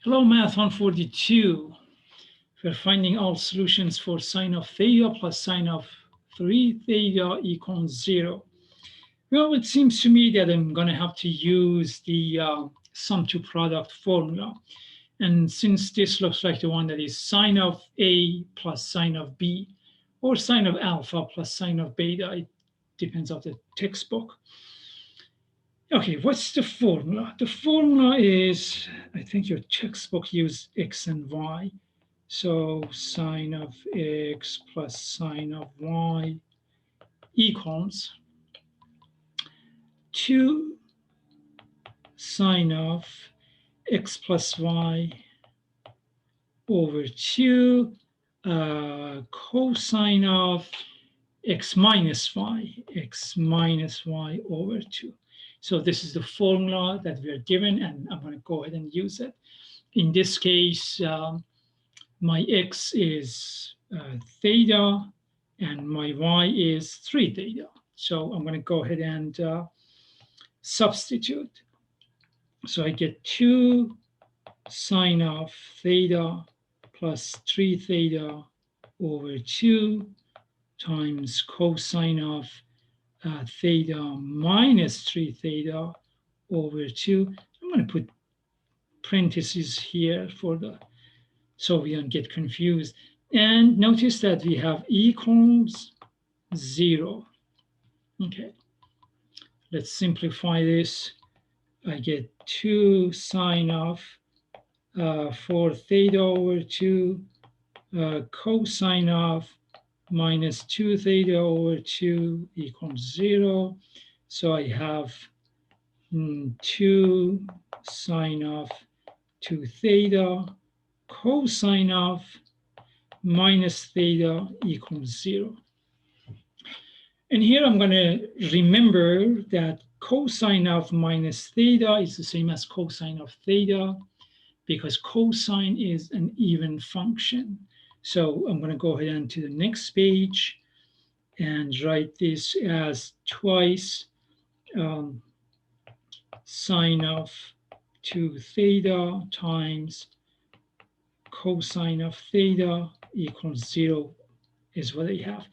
Hello, Math 142. We're finding all solutions for sine of theta plus sine of 3 theta equals 0. Well, it seems to me that I'm going to have to use the sum to product formula. And since this looks like the one that is sine of A plus sine of B, or sine of alpha plus sine of beta, it depends on the textbook. Okay, what's the formula? The formula is, I think your textbook used x and y. So sine of x plus sine of y equals 2 sine of x plus y over 2 cosine of x minus y over 2. So this is the formula that we are given, and I'm going to go ahead and use it. In this case, my x is theta, and my y is 3 theta. So I'm going to go ahead and substitute. So I get 2 sine of theta plus 3 theta over 2 times cosine of theta minus 3 theta over 2. I'm going to put parentheses here so we don't get confused. And notice that we have equals 0. Okay, let's simplify this. I get 2 sine of 4 theta over 2 cosine of minus 2 theta over 2 equals 0. So I have 2 sine of 2 theta cosine of minus theta equals 0. And here I'm going to remember that cosine of minus theta is the same as cosine of theta because cosine is an even function. So I'm going to go ahead and to the next page and write this as twice sine of 2 theta times cosine of theta equals 0 is what I have.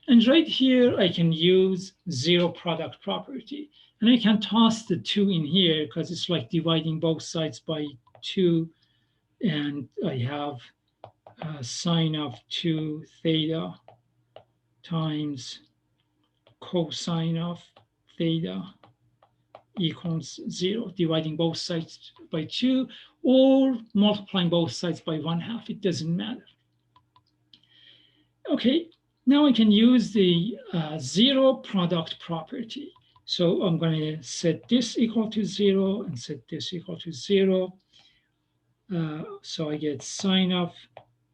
And right here, I can use zero product property. And I can toss the 2 in here because it's like dividing both sides by 2. And I have sine of 2 theta times cosine of theta equals 0, dividing both sides by 2 or multiplying both sides by 1/2. It doesn't matter. Okay, now I can use the zero product property. So I'm going to set this equal to 0 and set this equal to 0. So I get sine of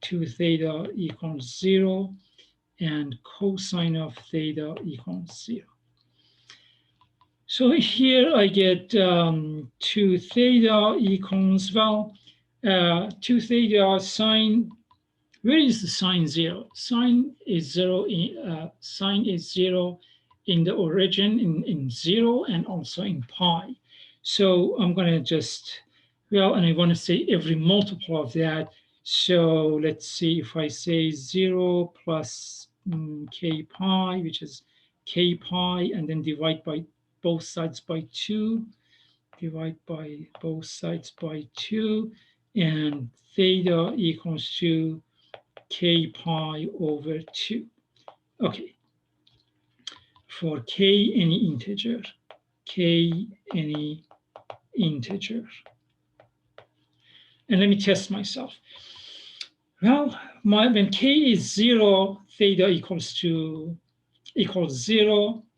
2 theta equals 0 and cosine of theta equals 0. So here I get 2 theta equals, well, 2 theta sine. Where is the sine 0? Sine is 0 in the origin in 0 and also in pi. So I'm going to just, well, and I want to say every multiple of that. So let's see if I say 0 plus k pi, which is k pi, and then divide by both sides by 2, divide by both sides by 2, and theta equals to k pi over 2. Okay, for k any integer, k any integer. And let me test myself. Well, when k is 0, theta equals 0,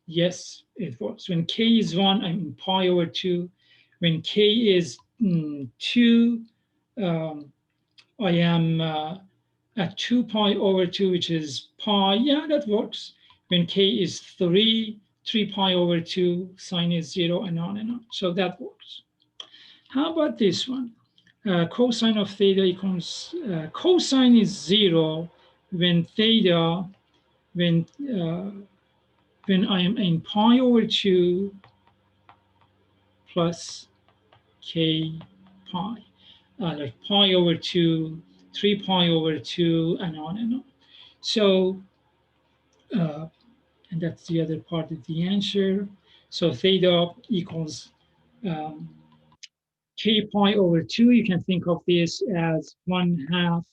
yes, it works. When k is 1, I'm in pi over 2. When k is 2, I am at 2 pi over 2, which is pi. Yeah, that works. When k is 3 pi over 2, sine is 0, and on and on. So that works. How about this one? Cosine of theta equals, cosine is 0 when theta, when I am in pi over 2 plus k pi. like pi over 2, 3 pi over 2, and on and on. So, and that's the other part of the answer. So theta equals um, k pi over 2. You can think of this as 1/2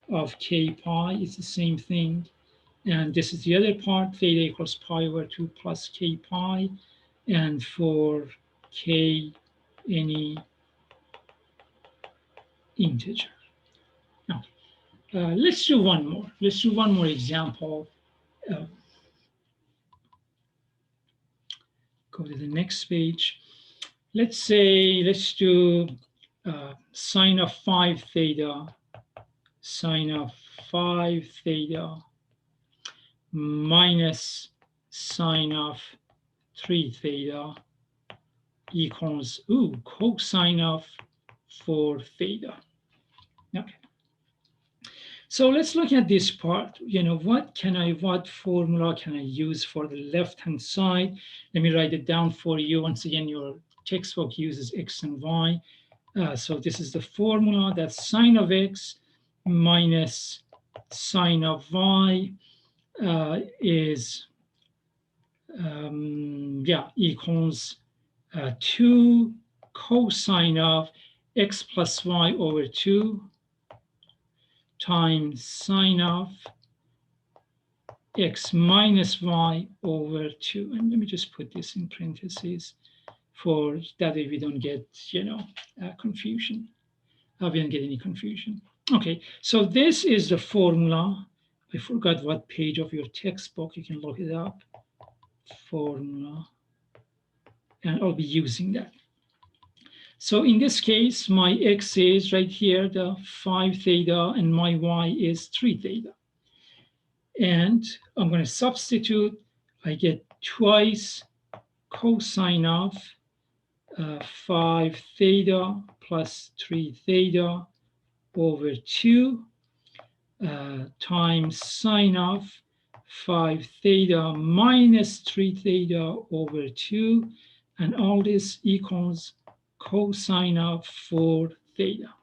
of k pi. It's the same thing. And this is the other part, theta equals pi over 2 plus k pi. And for k, any integer. Now, let's do one more. Let's do one more example. Uh, go to the next page. Let's do sine of 5 theta, sine of 5 theta minus sine of 3 theta equals, cosine of 4 theta. Okay. So let's look at this part. What formula can I use for the left-hand side? Let me write it down for you. Once again, your textbook uses x and y. So this is the formula. That's sine of x minus sine of y is equals 2 cosine of x plus y over 2 times sine of x minus y over 2. And let me just put this in parentheses for that way we don't get, confusion. We don't get any confusion. Okay, so this is the formula. I forgot what page of your textbook. You can look it up. Formula. And I'll be using that. So in this case, my x is right here, the 5 theta, and my y is 3 theta. And I'm going to substitute. I get twice cosine of 5 theta plus 3 theta over 2 times sine of 5 theta minus 3 theta over 2. And all this equals cosine of 4 theta.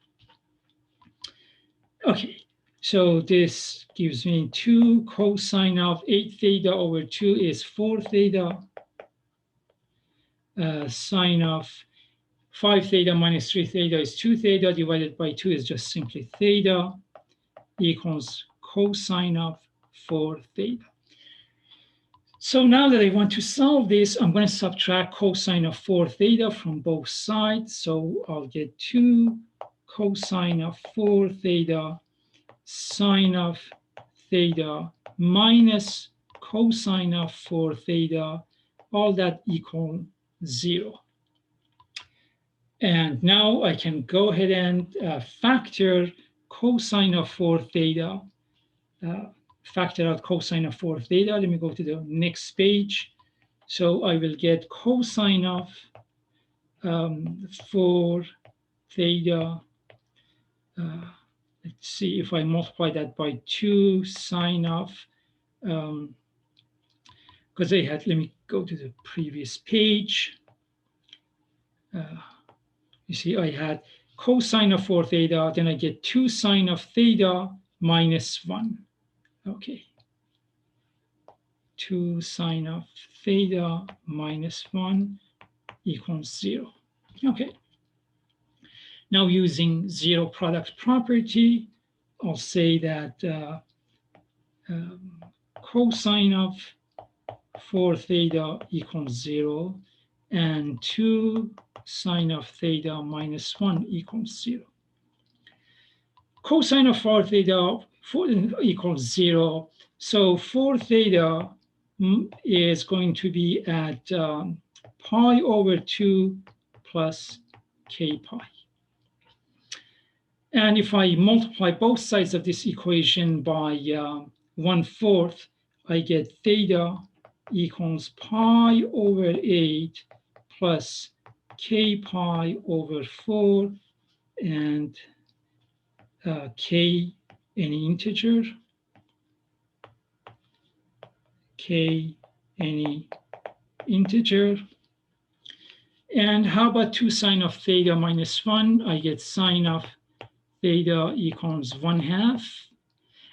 Okay, so this gives me 2 cosine of 8 theta over 2 is 4 theta. Sine of 5 theta minus 3 theta is 2 theta divided by 2 is just simply theta equals cosine of 4 theta. So now that I want to solve this, I'm going to subtract cosine of 4 theta from both sides. So I'll get 2 cosine of 4 theta sine of theta minus cosine of 4 theta, all that equal 0. And now I can go ahead and factor cosine of 4 theta, factor out cosine of 4 theta. Let me go to the next page. So I will get cosine of 4 theta. Let's see if I multiply that by 2 sine of, because let me go to the previous page. You see, I had cosine of 4 theta, then I get 2 sine of theta minus 1. Okay. 2 sine of theta minus 1 equals 0. Okay. Now using zero product property, I'll say that cosine of 4 theta equals 0 and 2 sine of theta minus 1 equals 0. Cosine of 4 theta equals 0. So 4 theta is going to be at pi over 2 plus k pi. And if I multiply both sides of this equation by 1/4, I get theta equals pi over 8 plus k pi over 4 and k any integer, k any integer. And how about 2 sine of theta minus 1? I get sine of theta equals 1/2.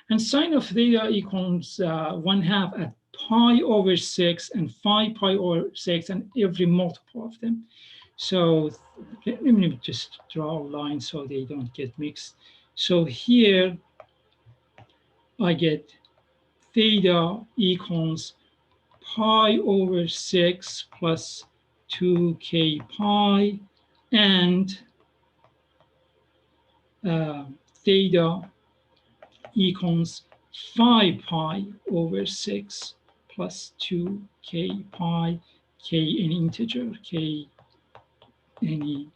And sine of theta equals 1/2 at pi over 6 and 5 pi over 6 and every multiple of them. So let me just draw a line so they don't get mixed. So here I get theta equals pi over 6 plus 2k pi and theta equals 5 pi over 6 plus 2k pi, k an integer, k any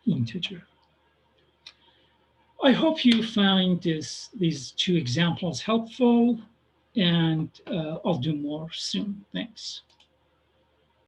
integer. I hope you find these two examples helpful, and I'll do more soon. Thanks.